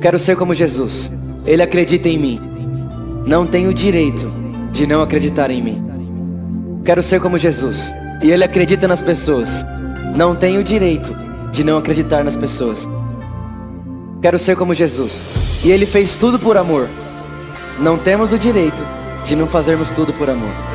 Quero ser como Jesus. Ele acredita em mim. Não tenho direito de não acreditar em mim. Quero ser como Jesus. E Ele acredita nas pessoas. Não tenho direito de não acreditar nas pessoas. Quero ser como Jesus. E Ele fez tudo por amor. Não temos o direito de não fazermos tudo por amor.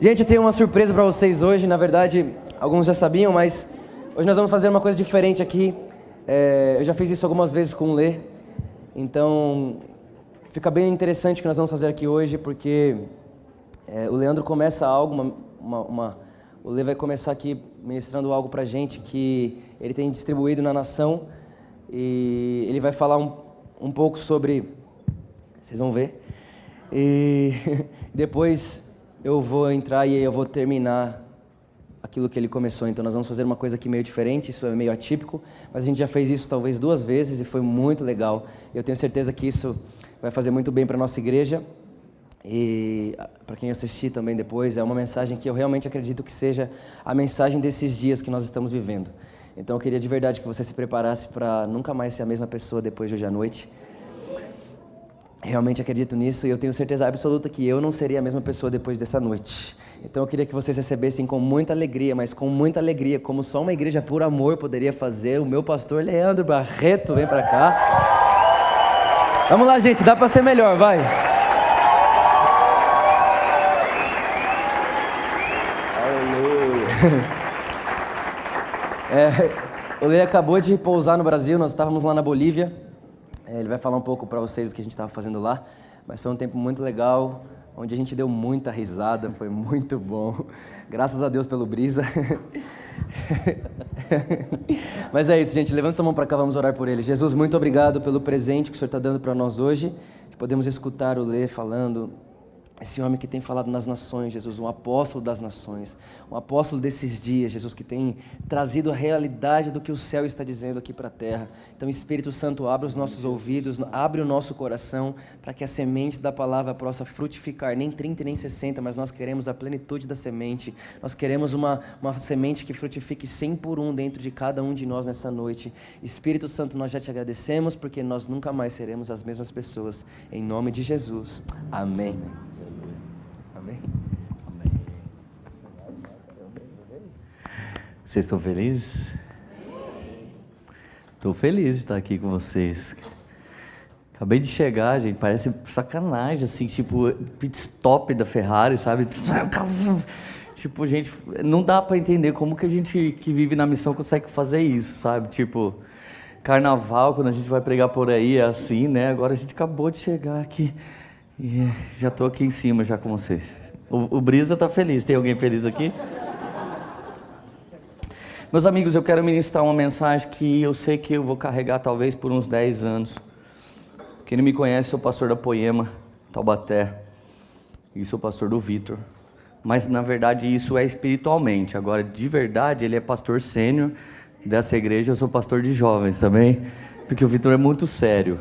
Gente, eu tenho uma surpresa para vocês hoje. Na verdade, alguns já sabiam, mas hoje nós vamos fazer uma coisa diferente aqui. Eu já fiz isso algumas vezes com o Lê. Então, fica bem interessante o que nós vamos fazer aqui hoje, porque o Leandro começa algo, o Lê vai começar aqui ministrando algo pra gente que ele tem distribuído na nação. E ele vai falar um pouco sobre... Vocês vão ver. E depois... eu vou entrar e eu vou terminar aquilo que ele começou. Então nós vamos fazer uma coisa aqui meio diferente, isso é meio atípico, mas a gente já fez isso talvez 2 vezes e foi muito legal. Eu tenho certeza que isso vai fazer muito bem para a nossa igreja e para quem assistir também depois. É uma mensagem que eu realmente acredito que seja a mensagem desses dias que nós estamos vivendo. Então eu queria de verdade que você se preparasse para nunca mais ser a mesma pessoa depois de hoje à noite. Realmente acredito nisso e eu tenho certeza absoluta que eu não seria a mesma pessoa depois dessa noite. Então eu queria que vocês recebessem com muita alegria, mas com muita alegria, como só uma igreja por amor poderia fazer, o meu pastor Leandro Barreto. Vem pra cá. Vamos lá, gente, dá pra ser melhor, vai. O Lê acabou de pousar no Brasil, nós estávamos lá na Bolívia. Ele vai falar um pouco para vocês do que a gente estava fazendo lá, mas foi um tempo muito legal, onde a gente deu muita risada, foi muito bom. Graças a Deus pelo Brisa. Mas é isso, gente, levanta sua mão para cá, vamos orar por ele. Jesus, muito obrigado pelo presente que o Senhor está dando para nós hoje, que podemos escutar o Lê falando, esse homem que tem falado nas nações, Jesus, um apóstolo das nações, um apóstolo desses dias, Jesus, que tem trazido a realidade do que o céu está dizendo aqui para a terra. Então, Espírito Santo, abre os nossos ouvidos, abre o nosso coração, para que a semente da palavra possa frutificar, nem 30 nem 60, mas nós queremos a plenitude da semente, nós queremos uma semente que frutifique 100 por 1 dentro de cada um de nós nessa noite. Espírito Santo, nós já te agradecemos, porque nós nunca mais seremos as mesmas pessoas, em nome de Jesus, amém. Amém. Vocês estão felizes? Estou feliz de estar aqui com vocês. Acabei de chegar, gente, parece sacanagem, assim, tipo, pit stop da Ferrari, sabe? Tipo, gente, não dá para entender como que a gente que vive na missão consegue fazer isso, sabe? Tipo, carnaval, quando a gente vai pregar por aí, é assim, né? Agora a gente acabou de chegar aqui. E já estou aqui em cima já com vocês. O Brisa está feliz. Tem alguém feliz aqui? Meus amigos, eu quero ministrar uma mensagem que eu sei que eu vou carregar talvez por uns 10 anos. Quem não me conhece, sou pastor da Poema, Taubaté. E sou pastor do Vitor. Mas na verdade isso é espiritualmente. Agora, de verdade, ele é pastor sênior dessa igreja. Eu sou pastor de jovens também. Porque o Vitor é muito sério.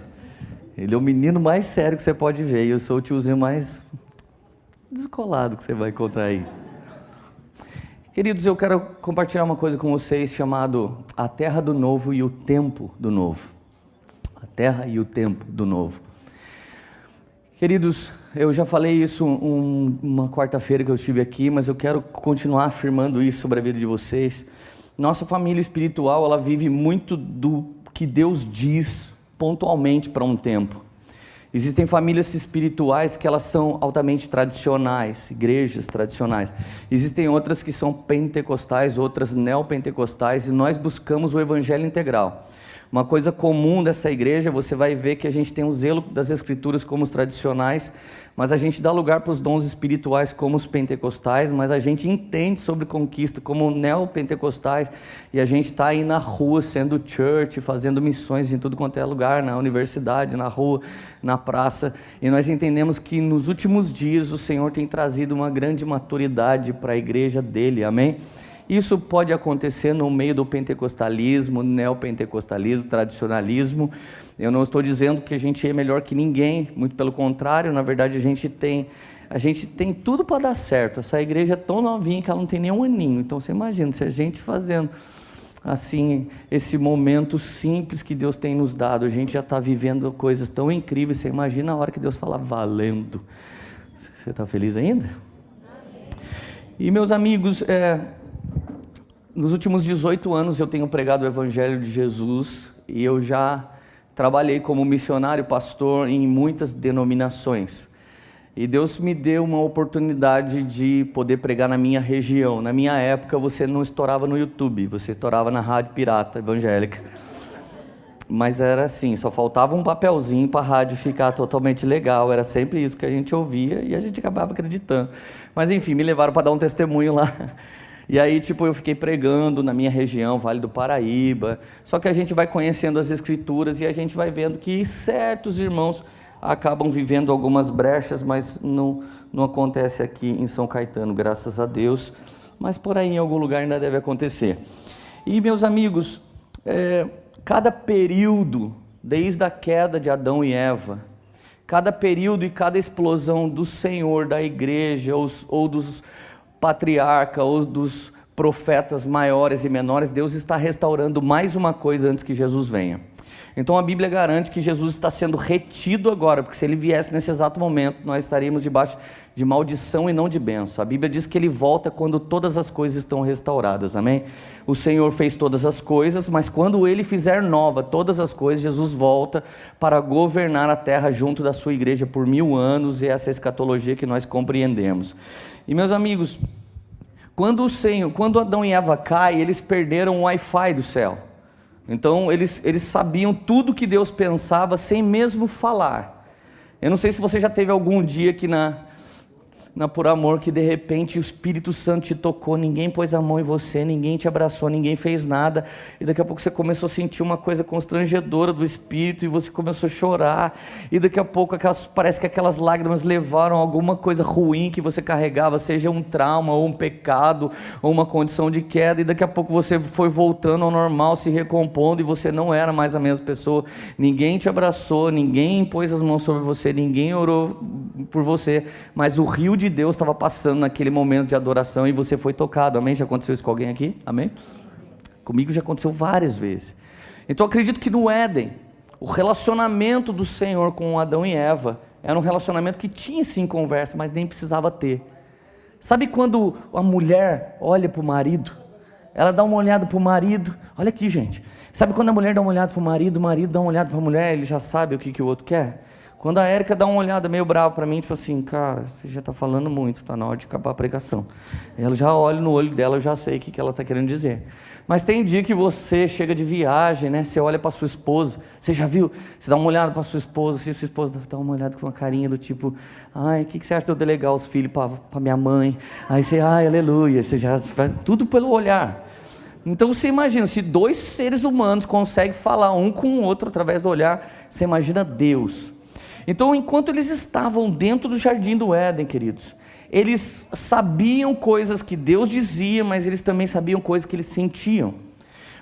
Ele é o menino mais sério que você pode ver. E eu sou o tiozinho mais descolado que você vai encontrar aí. Queridos, eu quero compartilhar uma coisa com vocês chamado A Terra do Novo e o Tempo do Novo. A Terra e o Tempo do Novo. Queridos, eu já falei isso uma quarta-feira que eu estive aqui, mas eu quero continuar afirmando isso sobre a vida de vocês. Nossa família espiritual, ela vive muito do que Deus diz pontualmente para um tempo. Existem famílias espirituais que elas são altamente tradicionais, igrejas tradicionais. Existem outras que são pentecostais, outras neopentecostais, e nós buscamos o evangelho integral. Uma coisa comum dessa igreja, você vai ver que a gente tem o zelo das escrituras como os tradicionais, mas a gente dá lugar para os dons espirituais como os pentecostais, mas a gente entende sobre conquista como neopentecostais, e a gente está aí na rua sendo church, fazendo missões em tudo quanto é lugar, na universidade, na rua, na praça, e nós entendemos que nos últimos dias o Senhor tem trazido uma grande maturidade para a igreja dele, amém? Isso pode acontecer no meio do pentecostalismo, neopentecostalismo, tradicionalismo. Eu não estou dizendo que a gente é melhor que ninguém, muito pelo contrário, na verdade a gente tem tudo para dar certo. Essa igreja é tão novinha que ela não tem nem um aninho, então você imagina, se a gente fazendo assim, esse momento simples que Deus tem nos dado, a gente já está vivendo coisas tão incríveis, você imagina a hora que Deus fala valendo. Você está feliz ainda? Amém. E meus amigos, nos últimos 18 anos eu tenho pregado o Evangelho de Jesus e eu já trabalhei como missionário, pastor em muitas denominações. E Deus me deu uma oportunidade de poder pregar na minha região. Na minha época você não estourava no YouTube, você estourava na rádio pirata evangélica. Mas era assim, só faltava um papelzinho para a rádio ficar totalmente legal, era sempre isso que a gente ouvia e a gente acabava acreditando. Mas enfim, me levaram para dar um testemunho lá. E aí, eu fiquei pregando na minha região, Vale do Paraíba. Só que a gente vai conhecendo as Escrituras e a gente vai vendo que certos irmãos acabam vivendo algumas brechas, mas não acontece aqui em São Caetano, graças a Deus. Mas por aí em algum lugar ainda deve acontecer. E meus amigos, cada período, desde a queda de Adão e Eva, cada período e cada explosão do Senhor, da igreja, ou dos patriarcas, ou dos profetas maiores e menores, Deus está restaurando mais uma coisa antes que Jesus venha. Então a Bíblia garante que Jesus está sendo retido agora, porque se ele viesse nesse exato momento, nós estaríamos debaixo de maldição e não de bênção. A Bíblia diz que ele volta quando todas as coisas estão restauradas, amém? O Senhor fez todas as coisas, mas quando ele fizer nova todas as coisas, Jesus volta para governar a terra junto da sua igreja por 1000 anos, e essa é a escatologia que nós compreendemos. E meus amigos, quando Adão e Eva caem, eles perderam o Wi-Fi do céu. Então eles sabiam tudo que Deus pensava sem mesmo falar. Eu não sei se você já teve algum dia aqui na Por Amor que de repente o Espírito Santo te tocou, ninguém pôs a mão em você, ninguém te abraçou, ninguém fez nada, e daqui a pouco você começou a sentir uma coisa constrangedora do Espírito e você começou a chorar, e daqui a pouco parece que aquelas lágrimas levaram alguma coisa ruim que você carregava, seja um trauma ou um pecado ou uma condição de queda, e daqui a pouco você foi voltando ao normal, se recompondo, e você não era mais a mesma pessoa. Ninguém te abraçou, ninguém pôs as mãos sobre você, ninguém orou por você, mas o rio de Deus estava passando naquele momento de adoração e você foi tocado, amém? Já aconteceu isso com alguém aqui? Amém? Comigo já aconteceu várias vezes. Então eu acredito que no Éden, o relacionamento do Senhor com Adão e Eva era um relacionamento que tinha sim conversa, mas nem precisava ter. Sabe quando a mulher olha para o marido, ela dá uma olhada para o marido, olha aqui gente, sabe quando a mulher dá uma olhada para o marido dá uma olhada para a mulher, ele já sabe o que o outro quer? Quando a Érica dá uma olhada meio brava para mim, tipo assim, cara, você já está falando muito, está na hora de acabar a pregação. Ela já olha no olho dela, eu já sei o que ela está querendo dizer. Mas tem dia que você chega de viagem, né? Você olha para sua esposa, você já viu? Você dá uma olhada para sua esposa, se sua esposa dá uma olhada com uma carinha do tipo, ai, o que você acha de eu delegar os filhos para minha mãe? Aí você, ai, aleluia, você já faz tudo pelo olhar. Então você imagina, se 2 seres humanos conseguem falar um com o outro através do olhar, você imagina Deus. Então, enquanto eles estavam dentro do jardim do Éden, queridos, eles sabiam coisas que Deus dizia, mas eles também sabiam coisas que eles sentiam.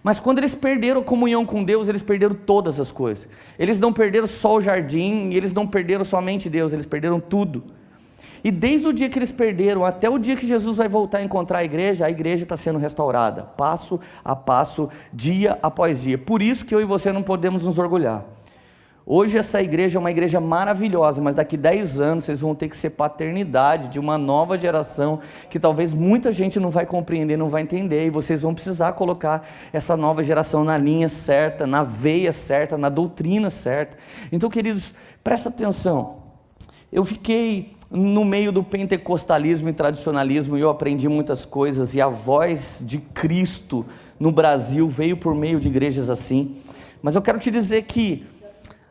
Mas quando eles perderam a comunhão com Deus, eles perderam todas as coisas. Eles não perderam só o jardim, e eles não perderam somente Deus, eles perderam tudo. E desde o dia que eles perderam, até o dia que Jesus vai voltar a encontrar a igreja está sendo restaurada, passo a passo, dia após dia. Por isso que eu e você não podemos nos orgulhar. Hoje essa igreja é uma igreja maravilhosa, mas daqui 10 anos vocês vão ter que ser paternidade de uma nova geração que talvez muita gente não vai compreender, não vai entender, e vocês vão precisar colocar essa nova geração na linha certa, na veia certa, na doutrina certa. Então, queridos, presta atenção. Eu fiquei no meio do pentecostalismo e tradicionalismo e eu aprendi muitas coisas, e a voz de Cristo no Brasil veio por meio de igrejas assim. Mas eu quero te dizer que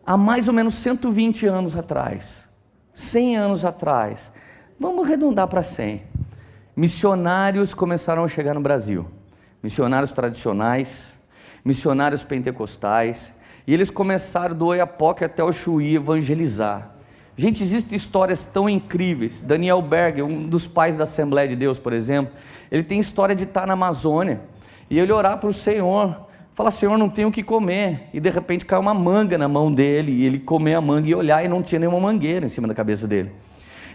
há mais ou menos 120 anos atrás, 100 anos atrás, vamos arredondar para 100, missionários começaram a chegar no Brasil, missionários tradicionais, missionários pentecostais, e eles começaram do Oiapoque até o Chuí evangelizar. Gente, existem histórias tão incríveis. Daniel Berger, um dos pais da Assembleia de Deus, por exemplo, ele tem história de estar na Amazônia e ele orar para o Senhor, falar: Senhor, não tenho o que comer, e de repente cai uma manga na mão dele, e ele comer a manga e olhar, e não tinha nenhuma mangueira em cima da cabeça dele.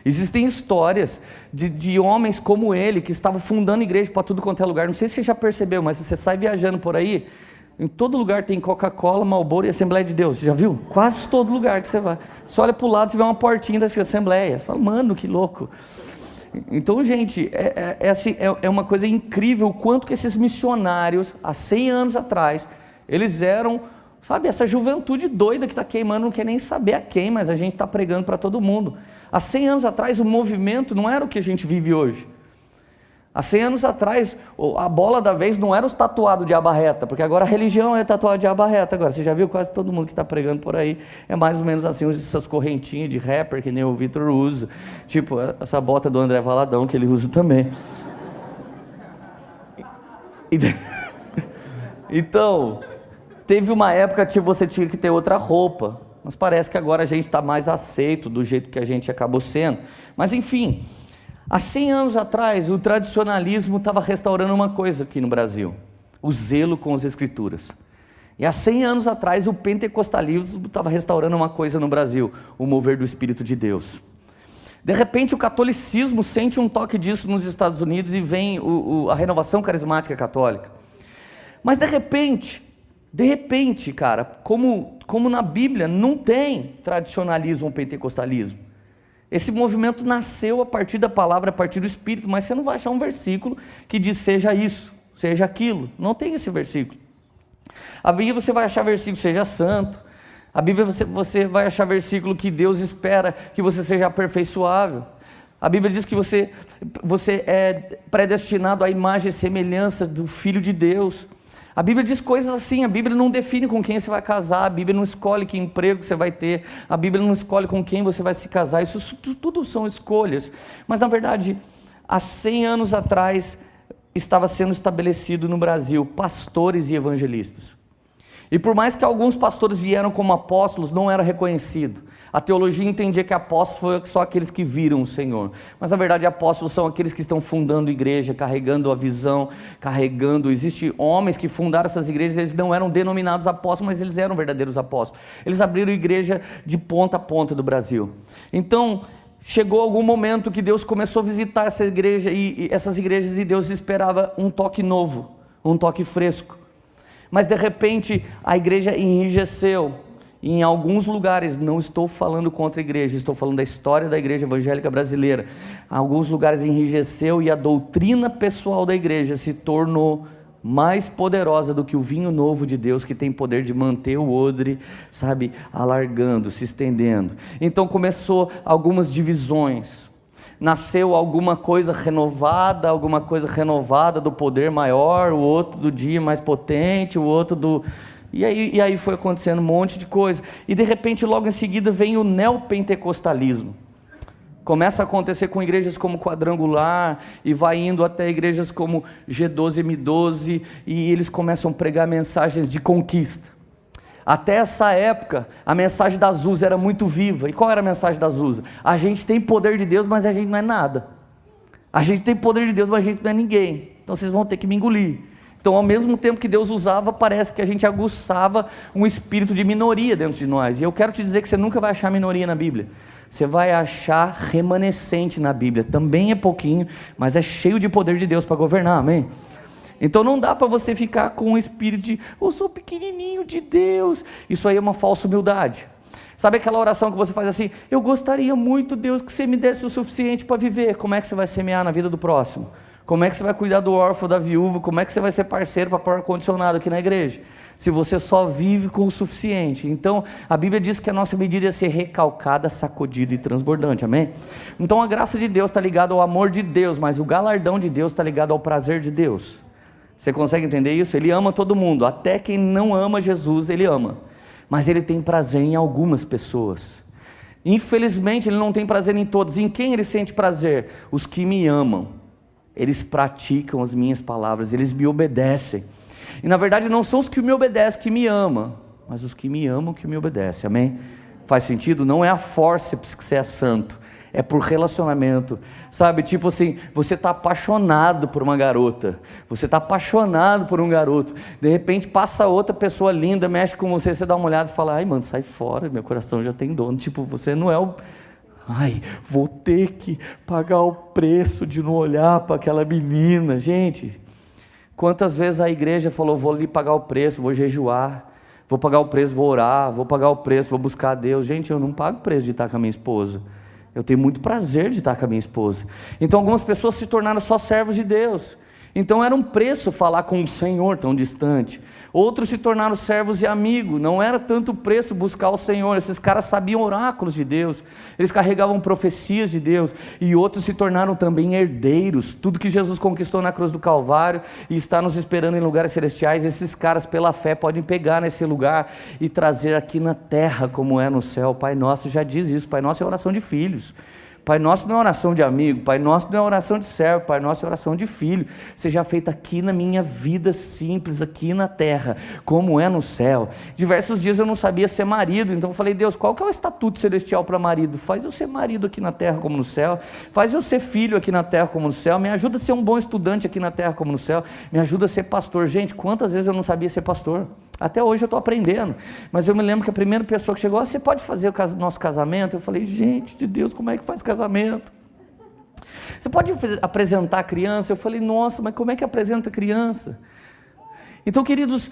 Existem histórias de homens como ele, que estavam fundando igreja para tudo quanto é lugar. Não sei se você já percebeu, mas se você sai viajando por aí, em todo lugar tem Coca-Cola, Marlboro e Assembleia de Deus. Você já viu? Quase todo lugar que você vai. Você olha para o lado, você vê uma portinha da Assembleia. Você fala: mano, que louco. Então, gente, é uma coisa incrível o quanto que esses missionários, há 100 anos atrás, eles eram, sabe, essa juventude doida que está queimando, não quer nem saber a quem, mas a gente está pregando para todo mundo. Há 100 anos atrás o movimento não era o que a gente vive hoje. Há 100 anos atrás a bola da vez não era os tatuados de aba reta, porque agora a religião é tatuado de aba reta. Agora, você já viu quase todo mundo que está pregando por aí, é mais ou menos assim, essas correntinhas de rapper que nem o Vitor usa, tipo essa bota do André Valadão que ele usa também. Então, teve uma época que você tinha que ter outra roupa, mas parece que agora a gente está mais aceito do jeito que a gente acabou sendo. Mas enfim, há 100 anos atrás o tradicionalismo estava restaurando uma coisa aqui no Brasil: o zelo com as Escrituras. E há 100 anos atrás o pentecostalismo estava restaurando uma coisa no Brasil: o mover do Espírito de Deus. De repente o catolicismo sente um toque disso nos Estados Unidos e vem a renovação carismática católica. Mas de repente, cara, como na Bíblia não tem tradicionalismo ou pentecostalismo. Esse movimento nasceu a partir da palavra, a partir do Espírito, mas você não vai achar um versículo que diz seja isso, seja aquilo. Não tem esse versículo. A Bíblia você vai achar versículo seja santo. A Bíblia você vai achar versículo que Deus espera que você seja aperfeiçoável. A Bíblia diz que você é predestinado à imagem e semelhança do Filho de Deus. A Bíblia diz coisas assim. A Bíblia não define com quem você vai casar, a Bíblia não escolhe que emprego você vai ter, a Bíblia não escolhe com quem você vai se casar. Isso tudo são escolhas. Mas na verdade, há 100 anos atrás estava sendo estabelecido no Brasil pastores e evangelistas. E por mais que alguns pastores vieram como apóstolos, não era reconhecido. A teologia entendia que apóstolos foram só aqueles que viram o Senhor. Mas na verdade apóstolos são aqueles que estão fundando igreja, carregando a visão, Existem homens que fundaram essas igrejas, eles não eram denominados apóstolos, mas eles eram verdadeiros apóstolos. Eles abriram igreja de ponta a ponta do Brasil. Então, chegou algum momento que Deus começou a visitar essa igreja, essas igrejas, e Deus esperava um toque novo, um toque fresco. Mas de repente a igreja enrijeceu. E em alguns lugares, não estou falando contra a igreja, estou falando da história da igreja evangélica brasileira. Em alguns lugares enrijeceu e a doutrina pessoal da igreja se tornou mais poderosa do que o vinho novo de Deus, que tem poder de manter o odre, sabe, alargando, se estendendo. Então começou algumas divisões. Nasceu alguma coisa renovada do poder maior, o outro do dia mais potente, o outro do... E aí foi acontecendo um monte de coisa. E de repente logo em seguida vem o neopentecostalismo. Começa a acontecer com igrejas como Quadrangular, e vai indo até igrejas como G12, M12, e eles começam a pregar mensagens de conquista. Até essa época, a mensagem da Azusa era muito viva. E qual era a mensagem da Azusa? A gente tem poder de Deus, mas a gente não é nada. A gente tem poder de Deus, mas a gente não é ninguém. Então vocês vão ter que me engolir. Então, ao mesmo tempo que Deus usava, parece que a gente aguçava um espírito de minoria dentro de nós. E eu quero te dizer que você nunca vai achar minoria na Bíblia. Você vai achar remanescente na Bíblia. Também é pouquinho, mas é cheio de poder de Deus para governar, amém? Então não dá para você ficar com um espírito de eu sou pequenininho de Deus. Isso aí é uma falsa humildade. Sabe aquela oração que você faz assim: eu gostaria muito, Deus, que você me desse o suficiente para viver. Como é que você vai semear na vida do próximo? Como é que você vai cuidar do órfão, da viúva? Como é que você vai ser parceiro para pôr ar-condicionado aqui na igreja? Se você só vive com o suficiente. Então, a Bíblia diz que a nossa medida é ser recalcada, sacudida e transbordante, amém? Então, a graça de Deus está ligada ao amor de Deus, mas o galardão de Deus está ligado ao prazer de Deus. Você consegue entender isso? Ele ama todo mundo, até quem não ama Jesus, Ele ama. Mas Ele tem prazer em algumas pessoas. Infelizmente, Ele não tem prazer em todos. Em quem Ele sente prazer? Os que me amam. Eles praticam as minhas palavras, eles me obedecem. E na verdade não são os que me obedecem que me amam, mas os que me amam que me obedecem, amém? Faz sentido? Não é a forceps que você é santo, é por relacionamento, sabe? Tipo assim, você está apaixonado por uma garota, você está apaixonado por um garoto, de repente passa outra pessoa linda, mexe com você, você dá uma olhada e fala, ai mano, sai fora, meu coração já tem dono. Tipo, você não é o... Ai, vou ter que pagar o preço de não olhar para aquela menina. Gente, quantas vezes a igreja falou, vou ali pagar o preço, vou jejuar, vou pagar o preço, vou orar, vou pagar o preço, vou buscar a Deus. Gente, eu não pago o preço de estar com a minha esposa. Eu tenho muito prazer de estar com a minha esposa. Então algumas pessoas se tornaram só servos de Deus. Então era um preço falar com o Senhor tão distante. Outros se tornaram servos e amigos. Não era tanto preço buscar o Senhor. Esses caras sabiam oráculos de Deus, eles carregavam profecias de Deus. E outros se tornaram também herdeiros. Tudo que Jesus conquistou na cruz do Calvário e está nos esperando em lugares celestiais, esses caras pela fé podem pegar nesse lugar e trazer aqui na terra como é no céu. Pai Nosso já diz isso. Pai Nosso é oração de filhos. Pai Nosso não é oração de amigo, Pai Nosso não é oração de servo, Pai Nosso é oração de filho. Seja feita aqui na minha vida simples, aqui na terra, como é no céu. Diversos dias eu não sabia ser marido, então eu falei, Deus, qual que é o estatuto celestial para marido? Faz eu ser marido aqui na terra como no céu, faz eu ser filho aqui na terra como no céu, me ajuda a ser um bom estudante aqui na terra como no céu, me ajuda a ser pastor. Gente, quantas vezes eu não sabia ser pastor? Até hoje eu estou aprendendo, mas eu me lembro que a primeira pessoa que chegou, você pode fazer o nosso casamento? Eu falei, gente de Deus, como é que faz casamento? Você pode apresentar a criança? Eu falei, nossa, mas como é que apresenta a criança? Então, queridos,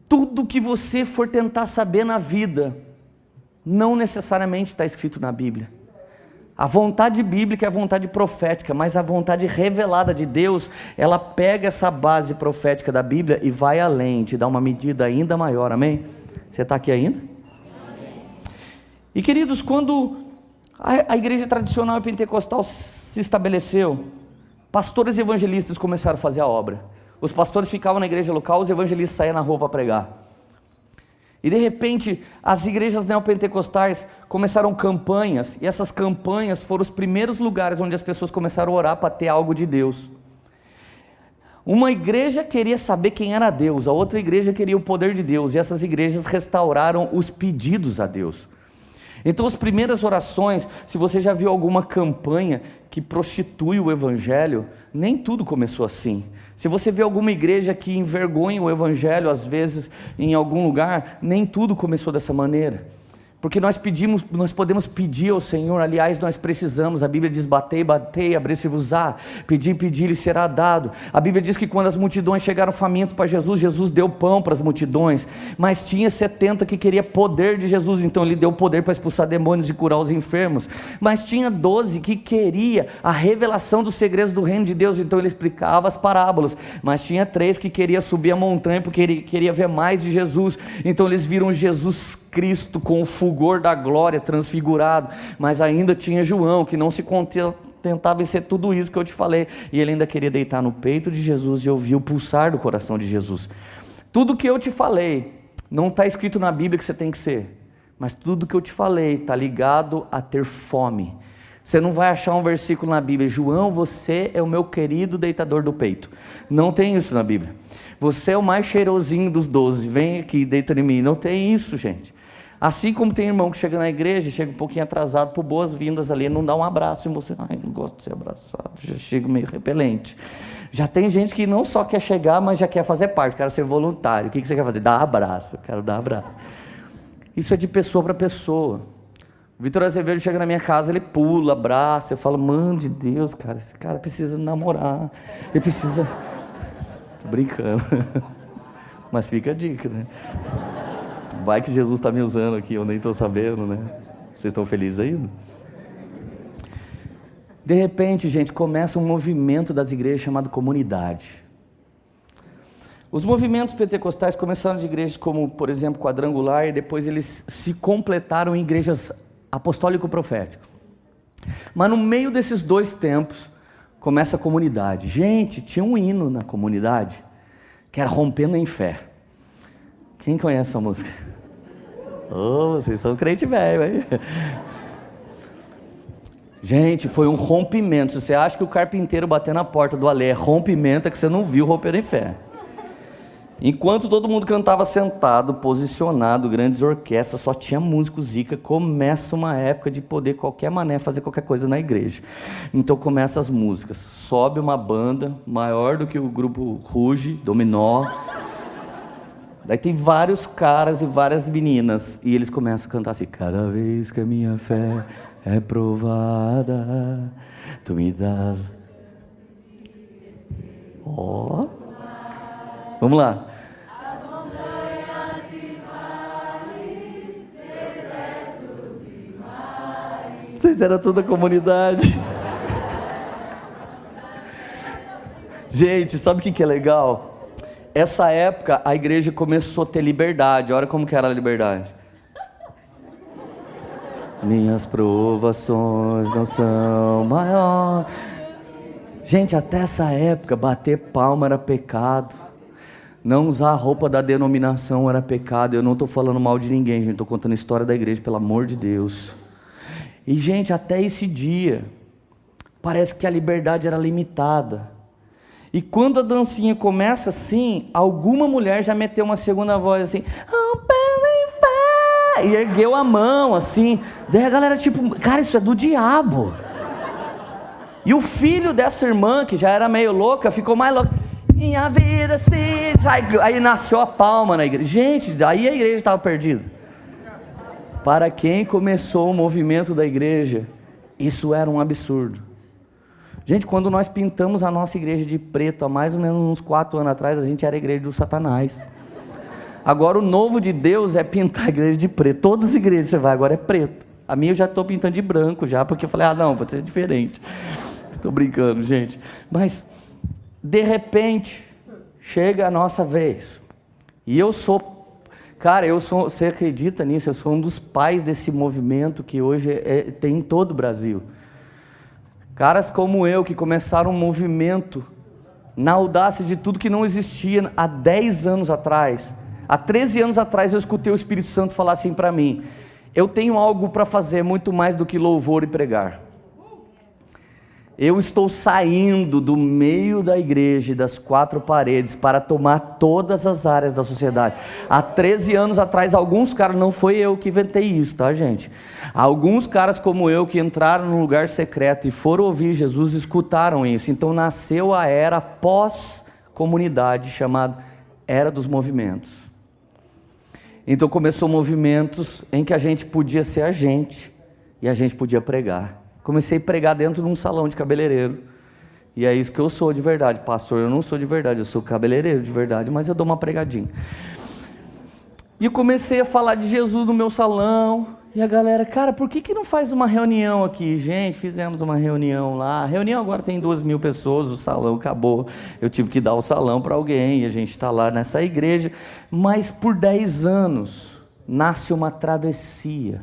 tudo que você for tentar saber na vida, não necessariamente está escrito na Bíblia. A vontade bíblica é a vontade profética, mas a vontade revelada de Deus, ela pega essa base profética da Bíblia e vai além, te dá uma medida ainda maior, amém? Você está aqui ainda? Amém. E queridos, quando a igreja tradicional e pentecostal se estabeleceu, pastores e evangelistas começaram a fazer a obra. Os pastores ficavam na igreja local, os evangelistas saíam na rua para pregar. E de repente, as igrejas neopentecostais começaram campanhas, e essas campanhas foram os primeiros lugares onde as pessoas começaram a orar para ter algo de Deus. Uma igreja queria saber quem era Deus, a outra igreja queria o poder de Deus, e essas igrejas restauraram os pedidos a Deus. Então as primeiras orações, se você já viu alguma campanha que prostitui o evangelho, nem tudo começou assim. Se você vê alguma igreja que envergonha o evangelho, às vezes em algum lugar, nem tudo começou dessa maneira. Porque nós podemos pedir ao Senhor, aliás, nós precisamos, a Bíblia diz, batei, batei, abri-se-vos-á, pedi, pedi, lhe será dado. A Bíblia diz que quando as multidões chegaram famintas para Jesus, Jesus deu pão para as multidões, mas tinha 70 que queria poder de Jesus, então ele deu poder para expulsar demônios e curar os enfermos, mas tinha 12 que queria a revelação dos segredos do reino de Deus, então ele explicava as parábolas, mas tinha 3 que queria subir a montanha porque ele queria ver mais de Jesus, então eles viram Jesus Cristo com o fulgor da glória transfigurado, mas ainda tinha João que não se contentava em ser tudo isso que eu te falei, e ele ainda queria deitar no peito de Jesus e ouvir o pulsar do coração de Jesus. Tudo que eu te falei não está escrito na Bíblia que você tem que ser, mas tudo que eu te falei está ligado a ter fome. Você não vai achar um versículo na Bíblia, João, você é o meu querido deitador do peito. Não tem isso na Bíblia. Você é o mais cheirosinho dos 12, vem aqui, deita em mim. Não tem isso, gente. Assim como tem irmão que chega na igreja, chega um pouquinho atrasado por boas-vindas ali, não dá um abraço em você, ai, não gosto de ser abraçado, já chega meio repelente. Já tem gente que não só quer chegar, mas já quer fazer parte, quero ser voluntário. O que você quer fazer? Dar abraço, quero dar abraço. Isso é de pessoa para pessoa. O Vitor Azevedo chega na minha casa, ele pula, abraça, eu falo, mano de Deus, cara, esse cara precisa namorar, ele precisa... Tô brincando, mas fica a dica, né? Vai que Jesus está me usando aqui, eu nem estou sabendo, né? Vocês estão felizes ainda? De repente, gente, começa um movimento das igrejas chamado comunidade. Os movimentos pentecostais começaram de igrejas como, por exemplo, Quadrangular, e depois eles se completaram em igrejas apostólico-profético. Mas no meio desses dois tempos, começa a comunidade. Gente, tinha um hino na comunidade, que era Rompendo em Fé. Quem conhece essa música? Oh, vocês são crente velho, hein? Gente, foi um rompimento. Se você acha que o carpinteiro bater na porta do Alê é rompimento, é que você não viu Romper em Fé. Enquanto todo mundo cantava sentado, posicionado, grandes orquestras, só tinha músico zica, começa uma época de poder qualquer mané fazer qualquer coisa na igreja. Então começa as músicas, sobe uma banda maior do que o grupo Ruge, Dominó. Daí tem vários caras e várias meninas, e eles começam a cantar assim: cada vez que a minha fé é provada, tu me dás... Ó, vamos lá. Vocês eram toda a comunidade. Gente, sabe o que é legal? Essa época a igreja começou a ter liberdade. Olha como que era a liberdade. Minhas provações não são maiores. Gente, até essa época bater palma era pecado. Não usar a roupa da denominação era pecado. Eu não estou falando mal de ninguém, gente. Estou contando a história da igreja, pelo amor de Deus. E, gente, até esse dia, parece que a liberdade era limitada. E quando a dancinha começa assim, alguma mulher já meteu uma segunda voz assim, e ergueu a mão assim. Daí a galera tipo, cara, isso é do diabo. E o filho dessa irmã, que já era meio louca, ficou mais louca. Minha vida se... Aí nasceu a palma na igreja. Gente, aí a igreja estava perdida. Para quem começou o movimento da igreja, isso era um absurdo. Gente, quando nós pintamos a nossa igreja de preto, há mais ou menos uns 4 anos atrás, a gente era a igreja do Satanás. Agora o novo de Deus é pintar a igreja de preto. Todas as igrejas que você vai agora é preto. A minha eu já estou pintando de branco já, porque eu falei, não, vou ser diferente. Estou brincando, gente. Mas, de repente, chega a nossa vez. E eu sou... Cara, você acredita nisso? Eu sou um dos pais desse movimento que hoje tem em todo o Brasil. Caras como eu, que começaram um movimento na audácia de tudo que não existia há 10 anos atrás. Há 13 anos atrás eu escutei o Espírito Santo falar assim para mim: eu tenho algo para fazer muito mais do que louvor e pregar. Eu estou saindo do meio da igreja e das 4 paredes para tomar todas as áreas da sociedade. Há 13 anos atrás, alguns caras, não foi eu que inventei isso, tá, gente? Alguns caras como eu que entraram no lugar secreto e foram ouvir Jesus, escutaram isso. Então nasceu a era pós-comunidade, chamada Era dos Movimentos. Então começou movimentos em que a gente podia ser a gente e a gente podia pregar. Comecei a pregar dentro de um salão de cabeleireiro. E é isso que eu sou de verdade, pastor. Eu não sou de verdade, eu sou cabeleireiro de verdade, mas eu dou uma pregadinha. E eu comecei a falar de Jesus no meu salão. E a galera, cara, por que não faz uma reunião aqui? Gente, fizemos uma reunião lá. A reunião agora tem 2.000 pessoas, o salão acabou. Eu tive que dar o salão para alguém e a gente está lá nessa igreja. Mas por 10 anos nasce uma travessia.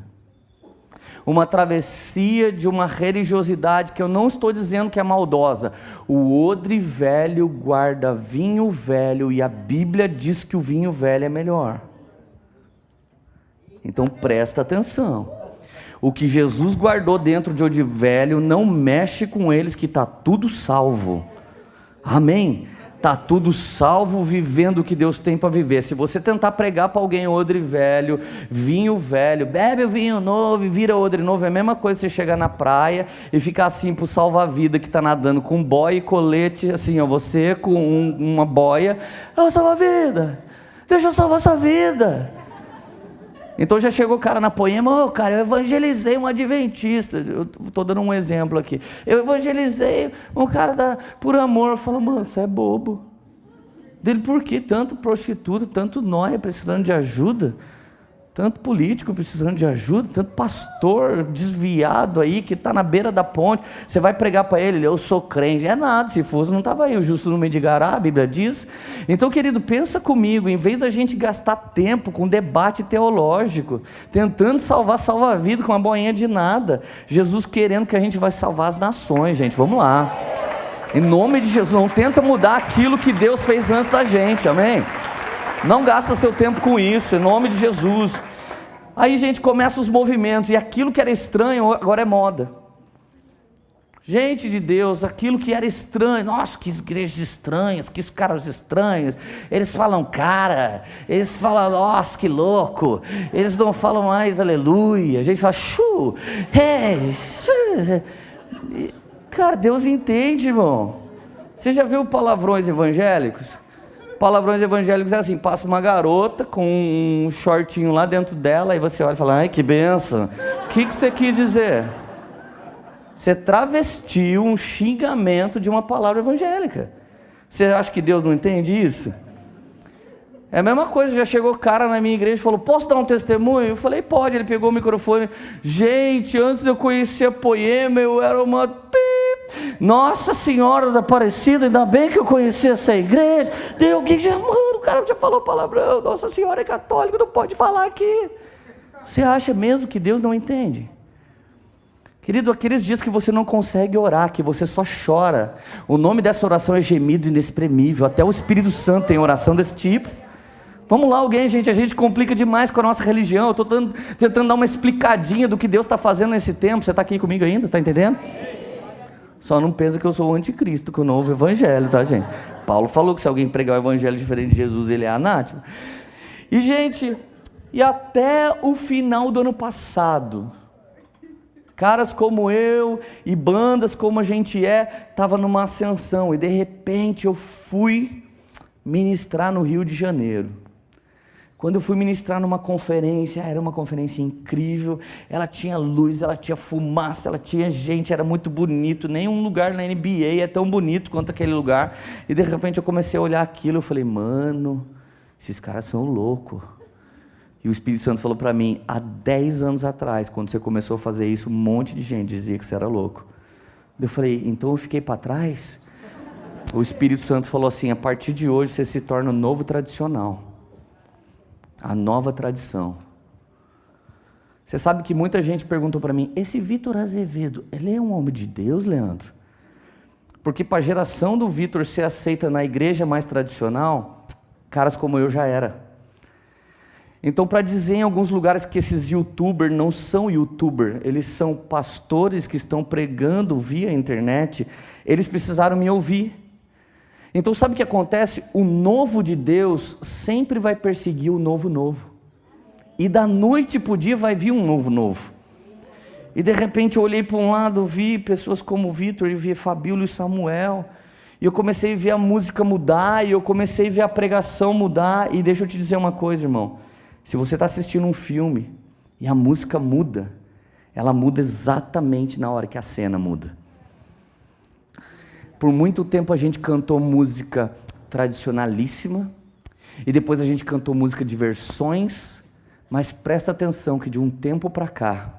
Uma travessia de uma religiosidade que eu não estou dizendo que é maldosa. O odre velho guarda vinho velho e a Bíblia diz que o vinho velho é melhor. Então presta atenção. O que Jesus guardou dentro de odre velho não mexe com eles, que está tudo salvo. Amém? Está tudo salvo, vivendo o que Deus tem para viver. Se você tentar pregar para alguém odre velho, vinho velho, bebe o vinho novo e vira odre novo, é a mesma coisa você chegar na praia e ficar assim para o salva-vida que está nadando com boia e colete, assim, ó, você com uma boia, salva-vida, deixa eu salvar sua vida. Então já chegou o cara na Poema, cara, eu evangelizei um adventista, eu estou dando um exemplo aqui, eu evangelizei um cara por amor. Eu falo, mano, você é bobo. Dele, por que tanto prostituta, tanto nóia precisando de ajuda, tanto político precisando de ajuda, tanto pastor desviado aí que está na beira da ponte, você vai pregar para ele, eu sou crente, é nada, se fosse não estava aí, o justo não mendigará, a Bíblia diz. Então, querido, pensa comigo, em vez da gente gastar tempo com debate teológico, tentando salva-vida com uma boinha de nada, Jesus querendo que a gente vai salvar as nações, gente, vamos lá, em nome de Jesus, não tenta mudar aquilo que Deus fez antes da gente, amém? Não gasta seu tempo com isso, em nome de Jesus. Aí, gente, começa os movimentos, e aquilo que era estranho agora é moda. Gente de Deus, aquilo que era estranho, nossa, que igrejas estranhas, que caras estranhos, eles falam cara, eles falam, nossa, que louco, eles não falam mais aleluia, a gente fala, hey, cara, Deus entende, irmão. Você já viu palavrões evangélicos? Palavrões evangélicos é assim, passa uma garota com um shortinho lá dentro dela, e você olha e fala, ai, que benção, o que você quis dizer? Você travestiu um xingamento de uma palavra evangélica. Você acha que Deus não entende isso? É a mesma coisa, já chegou cara na minha igreja e falou, posso dar um testemunho? Eu falei, pode. Ele pegou o microfone, gente, antes de eu conhecer a Poema, eu era uma... Nossa Senhora da Aparecida, ainda bem que eu conheci essa igreja. Daí alguém já, mano, o cara já falou palavrão, Nossa Senhora é católica, não pode falar aqui. Você acha mesmo que Deus não entende? Querido, aqueles dias que você não consegue orar, que você só chora, o nome dessa oração é gemido inexprimível, até o Espírito Santo tem oração desse tipo. Vamos lá, alguém, gente, a gente complica demais com a nossa religião, eu estou tentando dar uma explicadinha do que Deus está fazendo nesse tempo. Você está aqui comigo ainda, está entendendo? Só não pensa que eu sou o anticristo, com o novo evangelho, tá, gente? Paulo falou que se alguém pregar o evangelho diferente de Jesus, ele é anátema. E, gente, e até o final do ano passado, caras como eu e bandas como a gente estava numa ascensão, e de repente eu fui ministrar no Rio de Janeiro. Quando eu fui ministrar numa conferência, era uma conferência incrível, ela tinha luz, ela tinha fumaça, ela tinha gente, era muito bonito, nenhum lugar na NBA é tão bonito quanto aquele lugar, e de repente eu comecei a olhar aquilo, eu falei, mano, esses caras são loucos. E o Espírito Santo falou para mim, há 10 anos atrás, quando você começou a fazer isso, um monte de gente dizia que você era louco. Eu falei, então eu fiquei para trás? O Espírito Santo falou assim, a partir de hoje você se torna o novo tradicional. A nova tradição. Você sabe que muita gente perguntou para mim, esse Vitor Azevedo, ele é um homem de Deus, Leandro? Porque para a geração do Vitor ser aceita na igreja mais tradicional, caras como eu já era. Então, para dizer em alguns lugares que esses youtubers não são youtubers, eles são pastores que estão pregando via internet, eles precisaram me ouvir. Então, sabe o que acontece? O novo de Deus sempre vai perseguir o novo. E da noite para o dia vai vir um novo. E de repente eu olhei para um lado, vi pessoas como o Vitor, e vi Fabíola e Samuel, e eu comecei a ver a música mudar, e eu comecei a ver a pregação mudar, e deixa eu te dizer uma coisa, irmão. Se você está assistindo um filme e a música muda, ela muda exatamente na hora que a cena muda. Por muito tempo a gente cantou música tradicionalíssima, e depois a gente cantou música de versões, mas presta atenção que de um tempo para cá,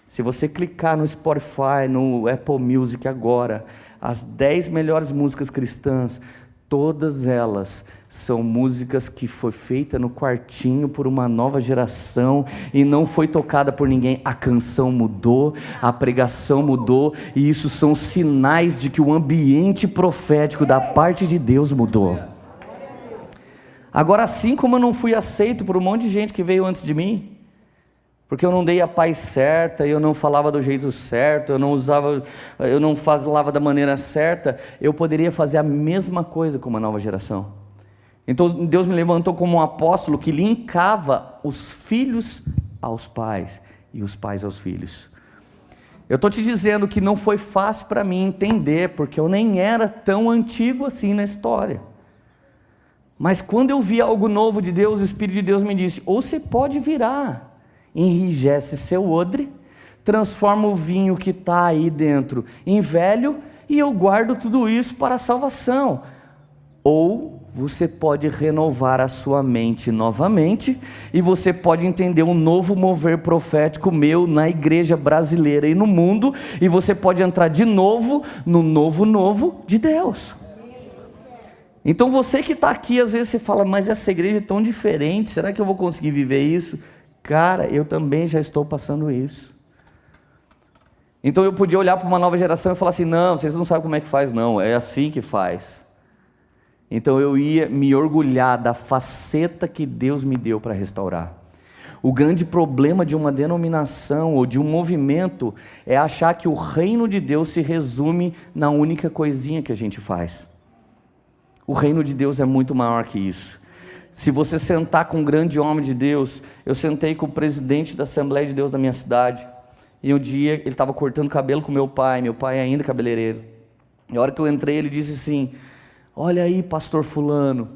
se você clicar no Spotify, no Apple Music agora, as 10 melhores músicas cristãs, todas elas são músicas que foi feita no quartinho por uma nova geração e não foi tocada por ninguém. A canção mudou, a pregação mudou, e isso são sinais de que o ambiente profético da parte de Deus mudou. Agora, assim como eu não fui aceito por um monte de gente que veio antes de mim, porque eu não dei a paz certa, eu não falava do jeito certo, eu não falava da maneira certa, eu poderia fazer a mesma coisa com uma nova geração. Então Deus me levantou como um apóstolo que linkava os filhos aos pais e os pais aos filhos. Eu estou te dizendo que não foi fácil para mim entender, porque eu nem era tão antigo assim na história. Mas quando eu vi algo novo de Deus, o Espírito de Deus me disse, ou você pode virar, enrijece seu odre, transforma o vinho que está aí dentro em velho, e eu guardo tudo isso para a salvação. Ou você pode renovar a sua mente novamente, e você pode entender um novo mover profético meu na igreja brasileira e no mundo, e você pode entrar de novo no novo de Deus. Então você que está aqui, às vezes você fala, mas essa igreja é tão diferente, será que eu vou conseguir viver isso? Cara, eu também já estou passando isso. Então eu podia olhar para uma nova geração e falar assim, não, vocês não sabem como é que faz não, é assim que faz. Então eu ia me orgulhar da faceta que Deus me deu para restaurar. O grande problema de uma denominação ou de um movimento é achar que o reino de Deus se resume na única coisinha que a gente faz. O reino de Deus é muito maior que isso. Se você sentar com um grande homem de Deus, eu sentei com o presidente da Assembleia de Deus da minha cidade, e um dia ele estava cortando cabelo com meu pai ainda cabeleireiro. E a hora que eu entrei, ele disse assim: olha aí, pastor fulano,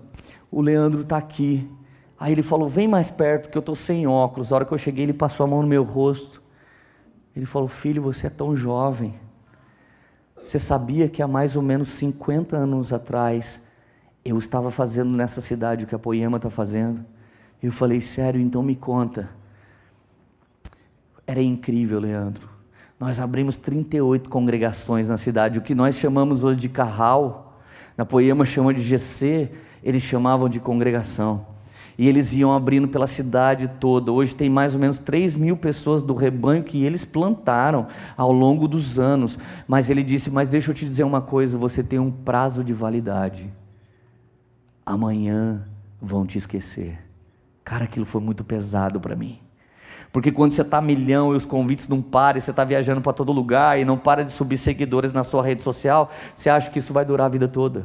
o Leandro está aqui. Aí ele falou: vem mais perto que eu estou sem óculos. A hora que eu cheguei, ele passou a mão no meu rosto. Ele falou: filho, você é tão jovem. Você sabia que há mais ou menos 50 anos atrás eu estava fazendo nessa cidade o que a Poema está fazendo? Eu falei: sério? Então me conta. Era incrível, Leandro. Nós abrimos 38 congregações na cidade. O que nós chamamos hoje de carral, na Poema chama de GC, eles chamavam de congregação. E eles iam abrindo pela cidade toda. Hoje tem mais ou menos 3.000 pessoas do rebanho que eles plantaram ao longo dos anos. Mas ele disse: mas deixa eu te dizer uma coisa, você tem um prazo de validade. Amanhã vão te esquecer. Cara, aquilo foi muito pesado para mim. Porque quando você está milhão e os convites não param, e você está viajando para todo lugar e não para de subir seguidores na sua rede social, você acha que isso vai durar a vida toda.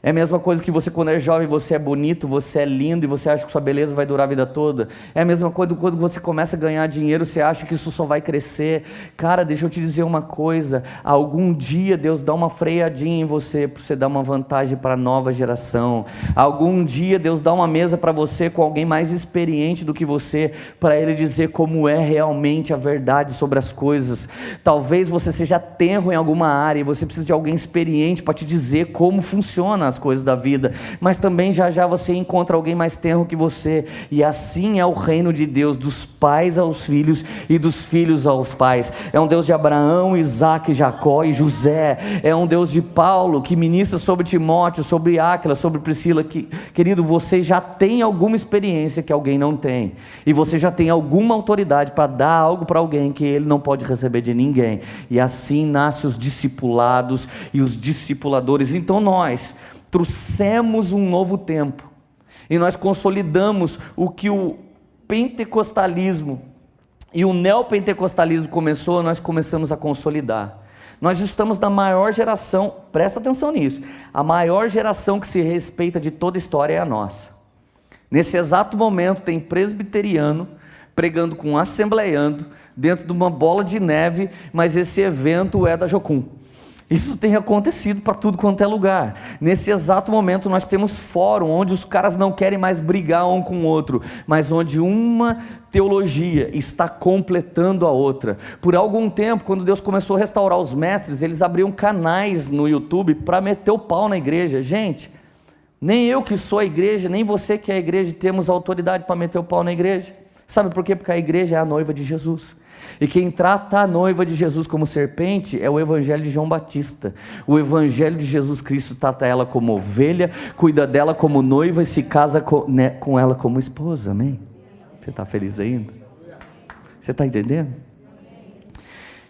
É a mesma coisa que você, quando é jovem, você é bonito, você é lindo e você acha que sua beleza vai durar a vida toda. É a mesma coisa quando você começa a ganhar dinheiro, você acha que isso só vai crescer. Cara, deixa eu te dizer uma coisa, algum dia Deus dá uma freadinha em você, para você dar uma vantagem para a nova geração. Algum dia Deus dá uma mesa para você com alguém mais experiente do que você, para ele dizer como é realmente a verdade sobre as coisas. Talvez você seja tenro em alguma área e você precisa de alguém experiente para te dizer como funciona as coisas da vida, mas também já já você encontra alguém mais tenro que você, e assim é o reino de Deus, dos pais aos filhos e dos filhos aos pais. É um Deus de Abraão, Isaac, Jacó e José. É um Deus de Paulo, que ministra sobre Timóteo, sobre Áquila, sobre Priscila. Querido, você já tem alguma experiência que alguém não tem, e você já tem alguma autoridade para dar algo para alguém que ele não pode receber de ninguém, e assim nascem os discipulados e os discipuladores. Então nós trouxemos um novo tempo, e nós consolidamos o que o pentecostalismo e o neopentecostalismo começou, nós começamos a consolidar. Nós estamos na maior geração, presta atenção nisso, a maior geração que se respeita de toda a história é a nossa. Nesse exato momento tem presbiteriano pregando com assembleiando dentro de uma bola de neve, mas esse evento é da Jocum. Isso tem acontecido para tudo quanto é lugar. Nesse exato momento nós temos fórum onde os caras não querem mais brigar um com o outro, mas onde uma teologia está completando a outra. Por algum tempo, quando Deus começou a restaurar os mestres, eles abriam canais no YouTube para meter o pau na igreja. Gente, nem eu que sou a igreja, nem você que é a igreja temos autoridade para meter o pau na igreja. Sabe por quê? Porque a igreja é a noiva de Jesus. E quem trata a noiva de Jesus como serpente é o evangelho de João Batista. O evangelho de Jesus Cristo trata ela como ovelha, cuida dela como noiva e se casa com ela como esposa, amém? Você está feliz ainda? Você está entendendo?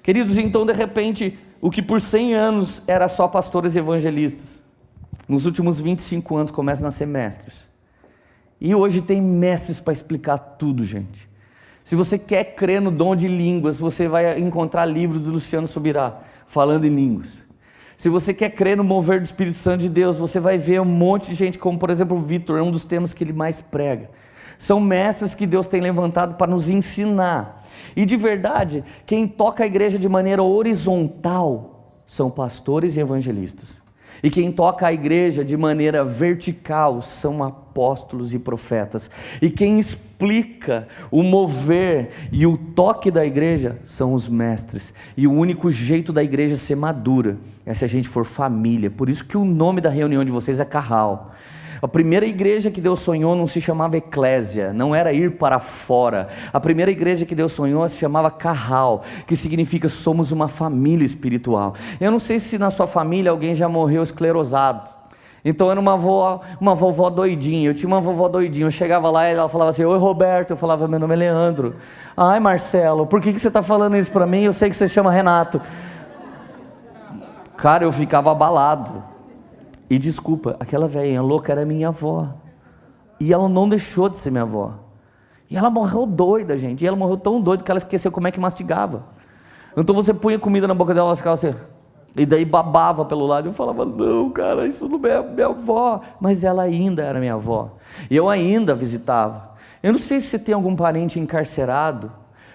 Queridos, então de repente, o que por 100 anos era só pastores e evangelistas, nos últimos 25 anos começa a nascer mestres. E hoje tem mestres para explicar tudo, gente. Se você quer crer no dom de línguas, você vai encontrar livros do Luciano Subirá, falando em línguas. Se você quer crer no mover do Espírito Santo de Deus, você vai ver um monte de gente, como por exemplo o Vitor, é um dos temas que ele mais prega. São mestres que Deus tem levantado para nos ensinar. E de verdade, quem toca a igreja de maneira horizontal são pastores e evangelistas. E quem toca a igreja de maneira vertical são apóstolos e profetas. E quem explica o mover e o toque da igreja são os mestres. E o único jeito da igreja ser madura é se a gente for família. Por isso que o nome da reunião de vocês é Carral. A primeira igreja que Deus sonhou não se chamava eclésia, não era ir para fora. A primeira igreja que Deus sonhou se chamava Carral, que significa somos uma família espiritual. Eu não sei se na sua família alguém já morreu esclerosado. Então era uma vovó doidinha, eu tinha uma vovó doidinha, eu chegava lá e ela falava assim: oi Roberto, eu falava: meu nome é Leandro. Ai Marcelo, por que você está falando isso para mim? Eu sei que você chama Renato. Cara, eu ficava abalado. E desculpa, aquela velhinha louca era minha avó. E ela não deixou de ser minha avó. E ela morreu doida, gente. E ela morreu tão doida que ela esqueceu como é que mastigava. Então você punha comida na boca dela, ela ficava assim, e daí babava pelo lado. Eu falava, não, cara, isso não é minha avó. Mas ela ainda era minha avó. E eu ainda visitava. Eu não sei se você tem algum parente encarcerado,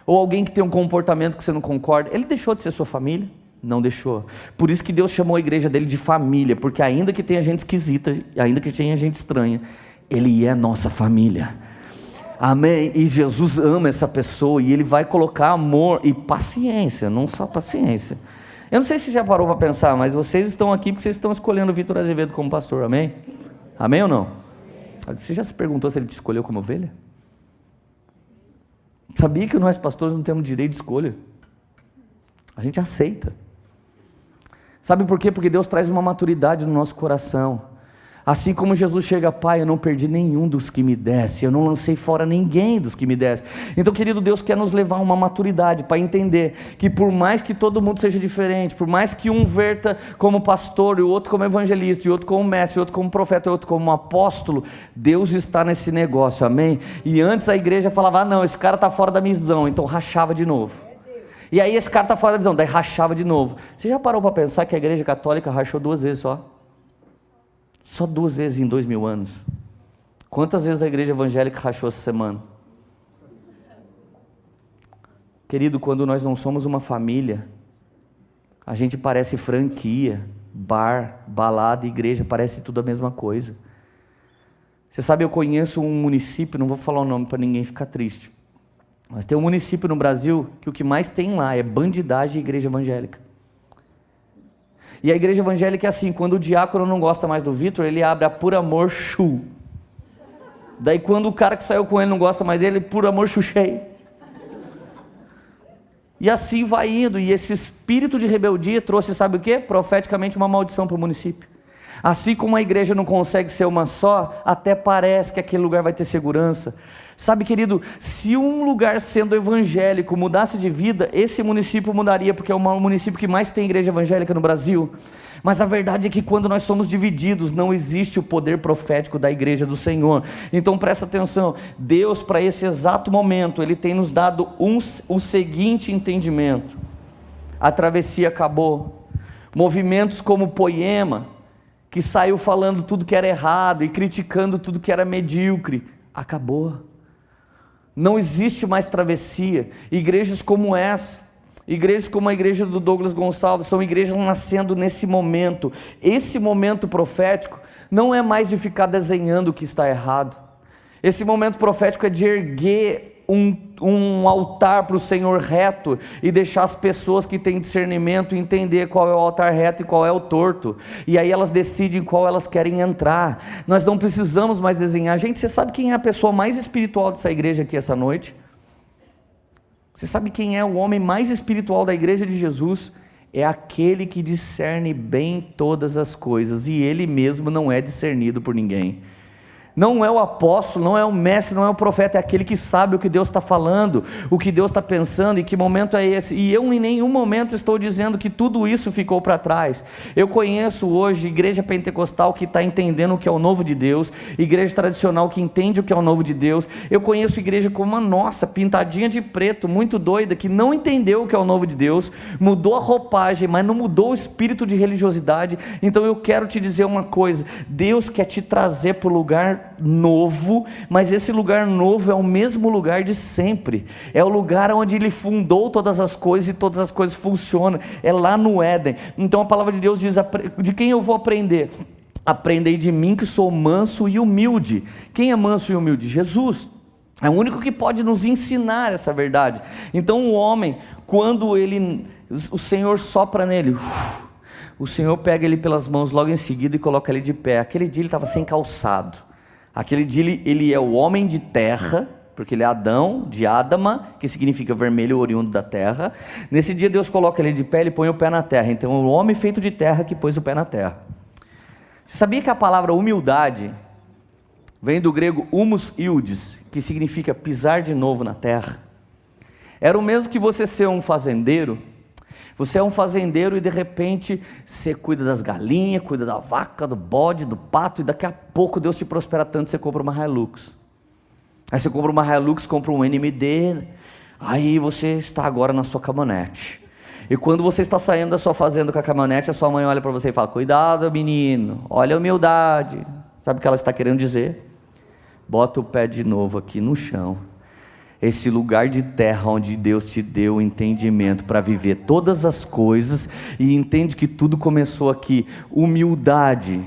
ou alguém que tem um comportamento que você não concorda. Ele deixou de ser sua família? Não deixou. Por isso que Deus chamou a igreja dele de família, porque ainda que tenha gente esquisita, ainda que tenha gente estranha, ele é nossa família. Amém? E Jesus ama essa pessoa, e Ele vai colocar amor e paciência, não só paciência. Eu não sei se já parou para pensar, mas vocês estão aqui porque vocês estão escolhendo o Vitor Azevedo como pastor, amém? Amém ou não? Você já se perguntou se Ele te escolheu como ovelha? Sabia que nós pastores não temos direito de escolha? A gente aceita. Sabe por quê? Porque Deus traz uma maturidade no nosso coração. Assim como Jesus chega, Pai, eu não perdi nenhum dos que me desse, eu não lancei fora ninguém dos que me desse. Então, querido, Deus quer nos levar a uma maturidade para entender que por mais que todo mundo seja diferente, por mais que um verta como pastor, e o outro como evangelista, e outro como mestre, e outro como profeta, e outro como apóstolo, Deus está nesse negócio, amém? E antes a igreja falava, não, esse cara está fora da missão, então rachava de novo. E aí esse cara está fora da missão, daí rachava de novo. Você já parou para pensar que a igreja católica rachou 2 vezes só? Só 2 vezes em 2000 anos. Quantas vezes a igreja evangélica rachou essa semana? Querido, quando nós não somos uma família, a gente parece franquia, bar, balada, igreja, parece tudo a mesma coisa. Você sabe, eu conheço um município, não vou falar o nome para ninguém ficar triste, mas tem um município no Brasil que o que mais tem lá é bandidagem e igreja evangélica. E a igreja evangélica é assim, quando o diácono não gosta mais do Vitor, ele abre a Por Amor Chu. Daí quando o cara que saiu com ele não gosta mais dele, Por Amor Chuchei. E assim vai indo, e esse espírito de rebeldia trouxe, sabe o quê? Profeticamente uma maldição para o município. Assim como a igreja não consegue ser uma só, até parece que aquele lugar vai ter segurança. Sabe, querido, se um lugar sendo evangélico mudasse de vida, esse município mudaria, porque é o município que mais tem igreja evangélica no Brasil. Mas a verdade é que quando nós somos divididos, não existe o poder profético da igreja do Senhor. Então presta atenção, Deus para esse exato momento, Ele tem nos dado o seguinte entendimento: a travessia acabou. Movimentos como Poema, que saiu falando tudo que era errado e criticando tudo que era medíocre, acabou. Não existe mais travessia. Igrejas como essa, igrejas como a igreja do Douglas Gonçalves, são igrejas nascendo nesse momento. Esse momento profético não é mais de ficar desenhando o que está errado. Esse momento profético é de erguer um altar para o Senhor reto e deixar as pessoas que têm discernimento entender qual é o altar reto e qual é o torto, e aí elas decidem qual elas querem entrar. Nós não precisamos mais desenhar. Gente, você sabe quem é a pessoa mais espiritual dessa igreja aqui essa noite? Você sabe quem é o homem mais espiritual da igreja de Jesus? É aquele que discerne bem todas as coisas, e ele mesmo não é discernido por ninguém. Não é o apóstolo, não é o mestre, não é o profeta, é aquele que sabe o que Deus está falando, o que Deus está pensando, e que momento é esse. E eu em nenhum momento estou dizendo que tudo isso ficou para trás. Eu conheço hoje igreja pentecostal que está entendendo o que é o novo de Deus, igreja tradicional que entende o que é o novo de Deus. Eu conheço igreja como a nossa, pintadinha de preto, muito doida, que não entendeu o que é o novo de Deus, mudou a roupagem, mas não mudou o espírito de religiosidade. Então eu quero te dizer uma coisa: Deus quer te trazer para o lugar novo, mas esse lugar novo é o mesmo lugar de sempre, é o lugar onde Ele fundou todas as coisas e todas as coisas funcionam, é lá no Éden. Então a palavra de Deus diz: de quem eu vou aprender? Aprendei de mim, que sou manso e humilde. Quem é manso e humilde? Jesus. É o único que pode nos ensinar essa verdade. Então o homem, quando o Senhor sopra nele, o Senhor pega ele pelas mãos logo em seguida e coloca ele de pé. Aquele dia ele estava sem calçado. Aquele dia ele é o homem de terra, porque ele é Adão, de Adama, que significa vermelho, oriundo da terra. Nesse dia Deus coloca ele de pé, ele põe o pé na terra. Então é o homem feito de terra que pôs o pé na terra. Você sabia que a palavra humildade vem do grego humus iudes, que significa pisar de novo na terra? Era o mesmo que você ser um fazendeiro. Você é um fazendeiro e de repente você cuida das galinhas, cuida da vaca, do bode, do pato, e daqui a pouco Deus te prospera tanto que você compra uma Hilux. Aí você compra uma Hilux, compra um NMD, aí você está agora na sua caminhonete. E quando você está saindo da sua fazenda com a caminhonete, a sua mãe olha para você e fala: cuidado, menino, olha a humildade. Sabe o que ela está querendo dizer? Bota o pé de novo aqui no chão. Esse lugar de terra onde Deus te deu o entendimento para viver todas as coisas, e entende que tudo começou aqui. Humildade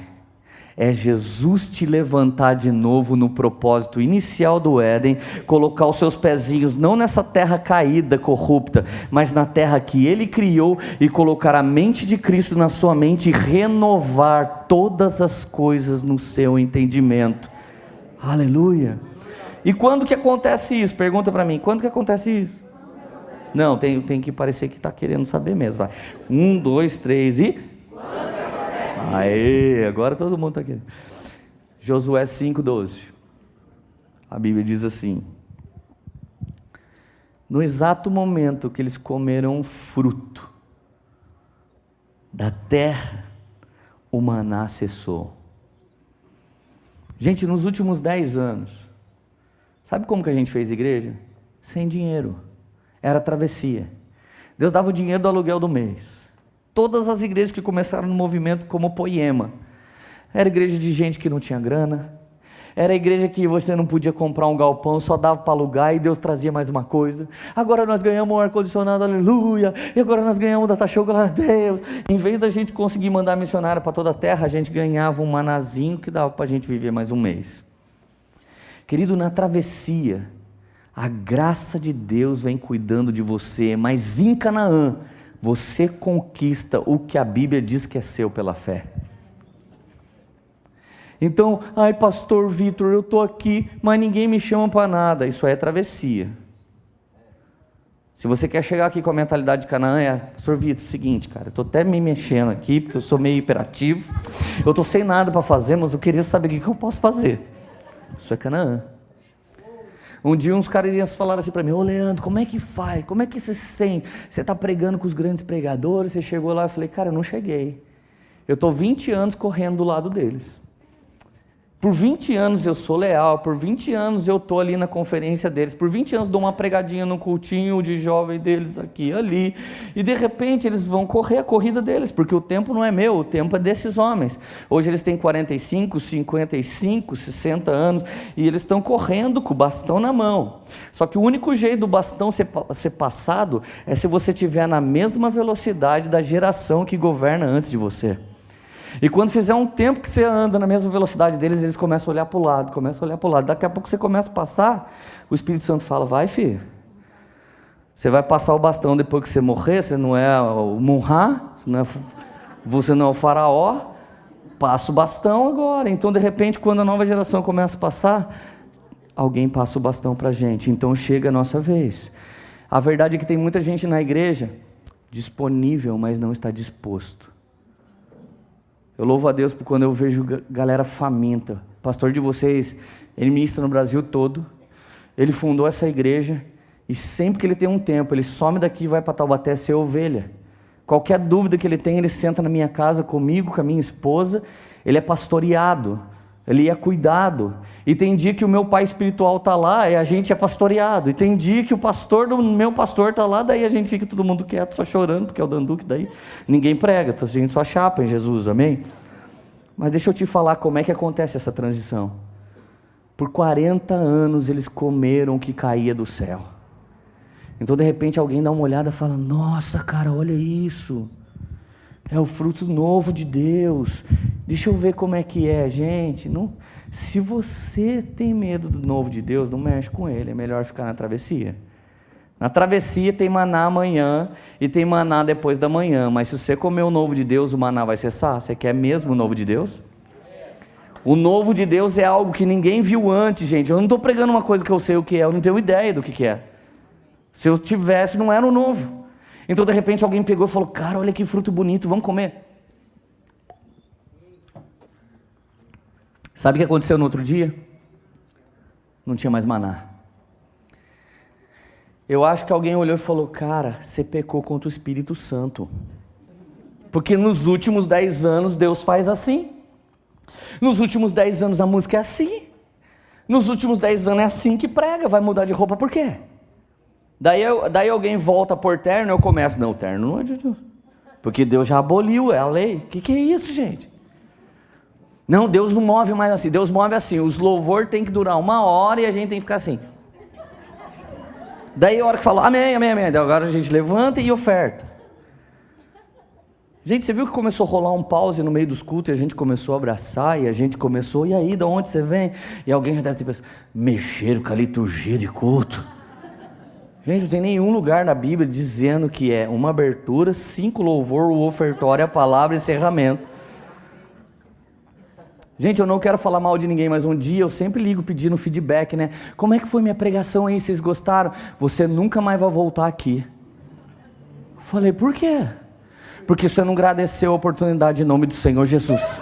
é Jesus te levantar de novo no propósito inicial do Éden, colocar os seus pezinhos não nessa terra caída, corrupta, mas na terra que Ele criou, e colocar a mente de Cristo na sua mente e renovar todas as coisas no seu entendimento. Aleluia! E quando que acontece isso? Pergunta para mim, quando que acontece isso? Não, tem que parecer que está querendo saber mesmo. Vai. 1, 2, 3 e... Aê, agora todo mundo está aqui. Josué 5,12. A Bíblia diz assim: no exato momento que eles comeram o fruto da terra, o maná cessou. Gente, nos últimos 10 anos, sabe como que a gente fez igreja? Sem dinheiro. Era travessia. Deus dava o dinheiro do aluguel do mês. Todas as igrejas que começaram no movimento como Poema, era igreja de gente que não tinha grana, era igreja que você não podia comprar um galpão, só dava para alugar e Deus trazia mais uma coisa. Agora nós ganhamos um ar-condicionado, aleluia, e agora nós ganhamos data show, glória a Deus. Em vez da gente conseguir mandar missionário para toda a terra, a gente ganhava um manazinho que dava para a gente viver mais um mês. Querido, na travessia, a graça de Deus vem cuidando de você, mas em Canaã, você conquista o que a Bíblia diz que é seu pela fé. Então, ai pastor Vitor, eu estou aqui, mas ninguém me chama para nada. Isso aí é travessia. Se você quer chegar aqui com a mentalidade de Canaã, pastor Vitor, seguinte, cara, eu estou até me mexendo aqui, porque eu sou meio hiperativo, eu estou sem nada para fazer, mas eu queria saber o que eu posso fazer. Isso é Canaã. Um dia uns caras falaram assim para mim: ô Leandro, como é que faz? Como é que você se sente? Você está pregando com os grandes pregadores, você chegou lá. Eu falei: cara, eu não cheguei. Eu estou 20 anos correndo do lado deles. Por 20 anos eu sou leal, por 20 anos eu estou ali na conferência deles, por 20 anos dou uma pregadinha no cultinho de jovem deles aqui e ali, e de repente eles vão correr a corrida deles, porque o tempo não é meu, o tempo é desses homens. Hoje eles têm 45, 55, 60 anos, e eles estão correndo com o bastão na mão. Só que o único jeito do bastão ser passado é se você estiver na mesma velocidade da geração que governa antes de você. E quando fizer um tempo que você anda na mesma velocidade deles, eles começam a olhar para o lado, daqui a pouco você começa a passar, o Espírito Santo fala: vai filho, você vai passar o bastão depois que você morrer, você não é o Munhá, você não é o faraó, passa o bastão agora. Então de repente, quando a nova geração começa a passar, alguém passa o bastão para a gente, então chega a nossa vez. A verdade é que tem muita gente na igreja disponível, mas não está disposto. Eu louvo a Deus por quando eu vejo galera faminta. O pastor de vocês, ele ministra no Brasil todo. Ele fundou essa igreja e sempre que ele tem um tempo, ele some daqui e vai para Taubaté ser ovelha. Qualquer dúvida que ele tem, ele senta na minha casa comigo, com a minha esposa. Ele é pastoreado, ele é cuidado. E tem dia que o meu pai espiritual está lá e a gente é pastoreado. E tem dia que o pastor do meu pastor está lá, daí a gente fica todo mundo quieto, só chorando, porque é o Danduque, daí ninguém prega, a gente só chapa em Jesus, amém? Mas deixa eu te falar como é que acontece essa transição. Por 40 anos eles comeram o que caía do céu. Então de repente alguém dá uma olhada e fala: nossa cara, olha isso. É o fruto novo de Deus. Deixa eu ver como é que é, gente. Não, se você tem medo do novo de Deus, não mexe com ele. É melhor ficar na travessia. Na travessia tem maná amanhã e tem maná depois da manhã. Mas se você comer o novo de Deus, o maná vai cessar. Você quer mesmo o novo de Deus? O novo de Deus é algo que ninguém viu antes, gente. Eu não estou pregando uma coisa que eu sei o que é. Eu não tenho ideia do que é. Se eu tivesse, não era o novo. Então de repente alguém pegou e falou: cara, olha que fruto bonito, vamos comer. Sabe o que aconteceu no outro dia? Não tinha mais maná. Eu acho que alguém olhou e falou: cara, você pecou contra o Espírito Santo. Porque nos últimos 10 anos Deus faz assim. Nos últimos 10 anos a música é assim. Nos últimos 10 anos é assim que prega, vai mudar de roupa por quê? Daí alguém volta por terno e eu começo, não, terno não é de Deus. Porque Deus já aboliu, é a lei. O que é isso, gente? Não, Deus não move mais assim, Deus move assim, os louvor tem que durar 1 hora e a gente tem que ficar assim. Daí a hora que fala, amém, amém, amém, daí agora a gente levanta e oferta. Gente, você viu que começou a rolar um pause no meio dos cultos e a gente começou a abraçar e a gente começou, e aí, de onde você vem? E alguém já deve ter pensado, mexeram com a liturgia de culto. Gente, não tem nenhum lugar na Bíblia dizendo que é uma abertura, 5 louvor, o ofertório, a palavra e encerramento. Gente, eu não quero falar mal de ninguém, mas um dia eu sempre ligo pedindo feedback, né? Como é que foi minha pregação aí? Vocês gostaram? Você nunca mais vai voltar aqui. Eu falei, por quê? Porque você não agradeceu a oportunidade em nome do Senhor Jesus.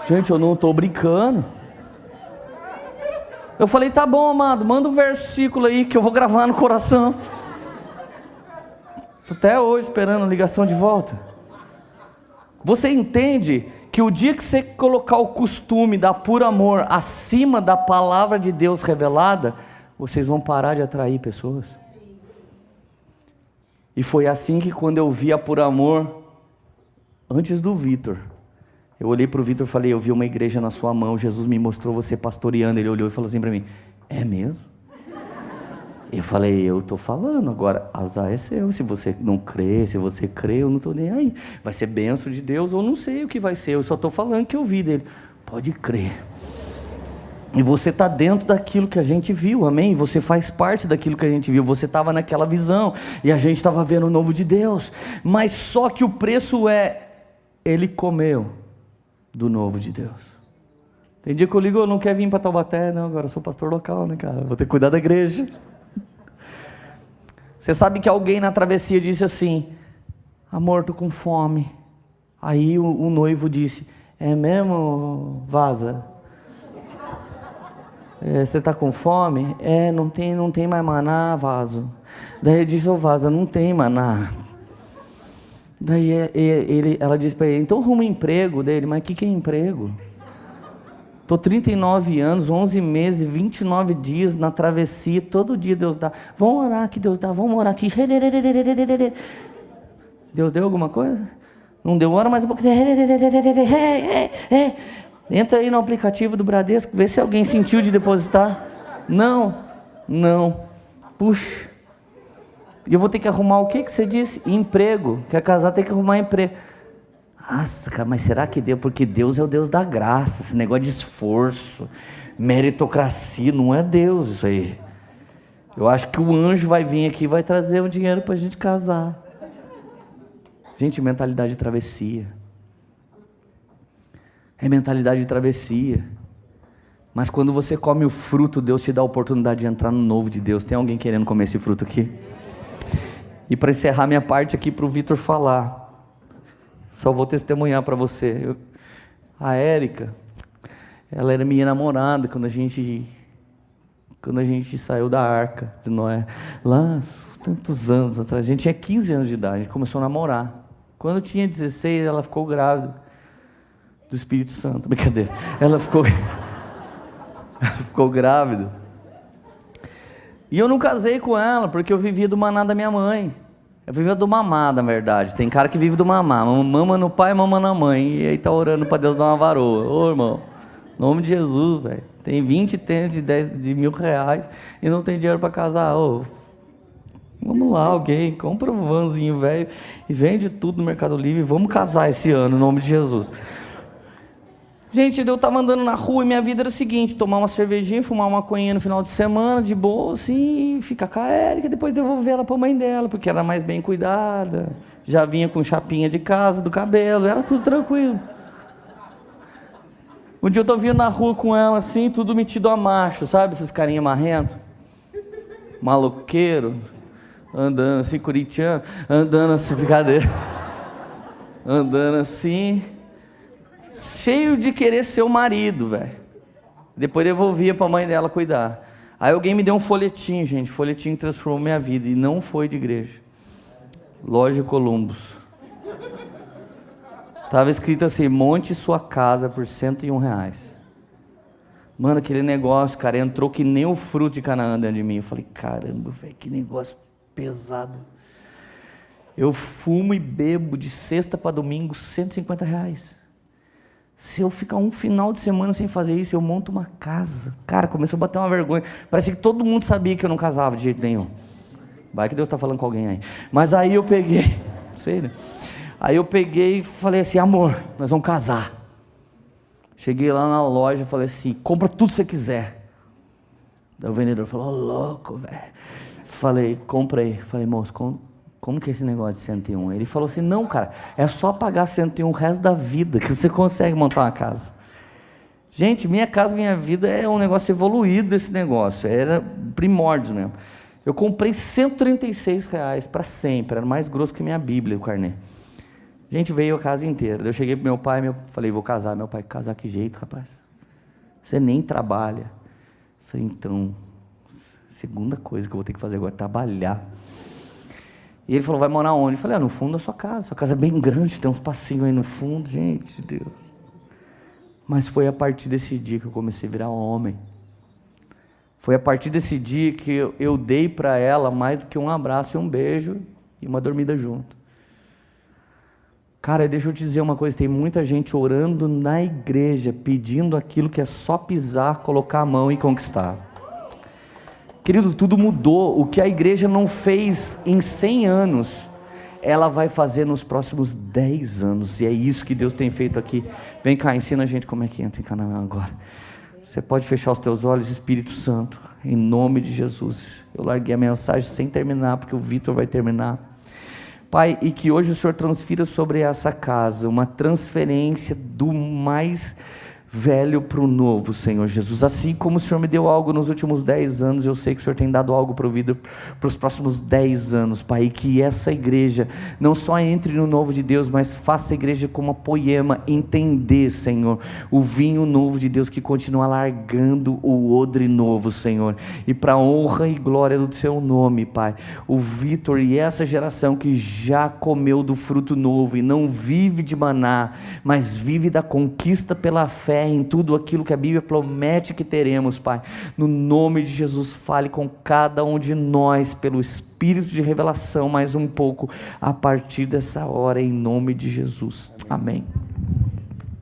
Gente, eu não estou brincando. Eu falei, tá bom, amado, manda um versículo aí que eu vou gravar no coração. Tô até hoje esperando a ligação de volta. Você entende que o dia que você colocar o costume da puro amor acima da palavra de Deus revelada, vocês vão parar de atrair pessoas? E foi assim que quando eu vi a puro amor, antes do Vitor, eu olhei para o Vitor e falei, eu vi uma igreja na sua mão, Jesus me mostrou você pastoreando. Ele olhou e falou assim para mim, é mesmo? Eu falei, eu estou falando, agora azar é seu, se você não crê, se você crê, eu não estou nem aí. Vai ser bênção de Deus ou não sei o que vai ser, eu só estou falando que eu vi dele. Pode crer. E você está dentro daquilo que a gente viu, amém? Você faz parte daquilo que a gente viu, você estava naquela visão, e a gente estava vendo o novo de Deus. Mas só que o preço é, ele comeu do novo de Deus. Tem dia que eu ligo, eu não quero vir para Taubaté, não, agora eu sou pastor local, né, cara? Vou ter que cuidar da igreja. Você sabe que alguém na travessia disse assim, amor, tô com fome. Aí o noivo disse, é mesmo, vaza? Você tá com fome? Não tem mais maná, vaso. Daí ele disse, vaza, não tem maná. Daí ela disse para ele, então arruma um emprego dele. Mas o que é emprego? Estou 39 anos, 11 meses, 29 dias na travessia, todo dia Deus dá. Vamos orar que Deus dá, vamos orar aqui. Deus deu alguma coisa? Não deu, ora mais um pouco. Entra aí no aplicativo do Bradesco, vê se alguém sentiu de depositar. Não. Puxa. E eu vou ter que arrumar o que você disse? Emprego. Quer casar, tem que arrumar emprego. Nossa, cara, mas será que deu? Porque Deus é o Deus da graça. Esse negócio de esforço, meritocracia, não é Deus isso aí. Eu acho que o anjo vai vir aqui e vai trazer um dinheiro para a gente casar. Gente, mentalidade de travessia. É mentalidade de travessia. Mas quando você come o fruto, Deus te dá a oportunidade de entrar no novo de Deus. Tem alguém querendo comer esse fruto aqui? E para encerrar minha parte aqui para o Vitor falar, só vou testemunhar para você. A Érica, ela era minha namorada quando a gente saiu da arca de Noé. Lá, tantos anos atrás, a gente tinha 15 anos de idade, a gente começou a namorar. Quando eu tinha 16, ela ficou grávida do Espírito Santo. Brincadeira. Ela ficou grávida. E eu não casei com ela, porque eu vivia do maná da minha mãe. Eu vivia do mamá, na verdade. Tem cara que vive do mamá. Mama no pai, mama na mãe. E aí tá orando para Deus dar uma varoa. Ô, irmão, em nome de Jesus, velho. Tem 20 tênis de R$10.000 e não tem dinheiro para casar. Ô, vamos lá, alguém, compra um vanzinho, velho, e vende tudo no Mercado Livre. Vamos casar esse ano, em nome de Jesus. Gente, eu estava andando na rua e minha vida era o seguinte, tomar uma cervejinha, fumar uma maconhinha no final de semana, de boa, assim, ficar com a Érica, depois devolver ela para a mãe dela, porque era mais bem cuidada, já vinha com chapinha de casa, do cabelo, era tudo tranquilo. Um dia eu tô vindo na rua com ela, assim, tudo metido a macho, sabe, esses carinha marrento, maloqueiro, andando assim, corintiano, andando assim, brincadeira, andando assim, cheio de querer ser o marido, velho. Depois devolvia pra mãe dela cuidar. Aí alguém me deu um folhetinho, gente. O folhetinho transformou minha vida. E não foi de igreja. Loja Columbus. Tava escrito assim, monte sua casa por R$101. Mano, aquele negócio, cara, entrou que nem o fruto de Canaã dentro de mim. Eu falei, caramba, velho, que negócio pesado. Eu fumo e bebo de sexta para domingo, R$150. Se eu ficar um final de semana sem fazer isso, eu monto uma casa. Cara, começou a bater uma vergonha. Parecia que todo mundo sabia que eu não casava de jeito nenhum. Vai que Deus está falando com alguém aí. Mas aí eu peguei, não sei, né? Aí eu peguei e falei assim, amor, nós vamos casar. Cheguei lá na loja e falei assim, compra tudo que você quiser. Daí o vendedor falou, louco, velho. Falei, compra aí. Falei, moço, como que é esse negócio de 101? Ele falou assim, não, cara, é só pagar 101 o resto da vida que você consegue montar uma casa. Gente, minha casa, minha vida é um negócio evoluído desse negócio, era primórdios mesmo. Eu comprei R$136 para sempre, era mais grosso que minha Bíblia, o carnê. Gente, veio a casa inteira. Eu cheguei pro meu pai, falei, vou casar. Meu pai, casar que jeito, rapaz? Você nem trabalha. Falei, então, segunda coisa que eu vou ter que fazer agora, trabalhar. E ele falou, vai morar onde? Eu falei, no fundo da sua casa é bem grande, tem uns passinhos aí no fundo, gente, Deus. Mas foi a partir desse dia que eu comecei a virar homem. Foi a partir desse dia que eu dei para ela mais do que um abraço e um beijo e uma dormida junto. Cara, deixa eu te dizer uma coisa, tem muita gente orando na igreja, pedindo aquilo que é só pisar, colocar a mão e conquistar. Querido, tudo mudou. O que a igreja não fez em 100 anos, ela vai fazer nos próximos 10 anos. E é isso que Deus tem feito aqui. Vem cá, ensina a gente como é que entra em Canaã agora. Você pode fechar os teus olhos, Espírito Santo, em nome de Jesus. Eu larguei a mensagem sem terminar, porque o Vitor vai terminar. Pai, e que hoje o Senhor transfira sobre essa casa uma transferência do mais velho para o novo, Senhor Jesus. Assim como o Senhor me deu algo nos últimos 10 anos, eu sei que o Senhor tem dado algo para os próximos 10 anos, Pai. E que essa igreja não só entre no novo de Deus, mas faça a igreja como a poema entender, Senhor, o vinho novo de Deus que continua largando o odre novo, Senhor. E para a honra e glória do Seu nome, Pai, o Vitor e essa geração que já comeu do fruto novo e não vive de maná, mas vive da conquista pela fé em tudo aquilo que a Bíblia promete que teremos, Pai. No nome de Jesus, fale com cada um de nós pelo Espírito de revelação mais um pouco a partir dessa hora, em nome de Jesus. Amém.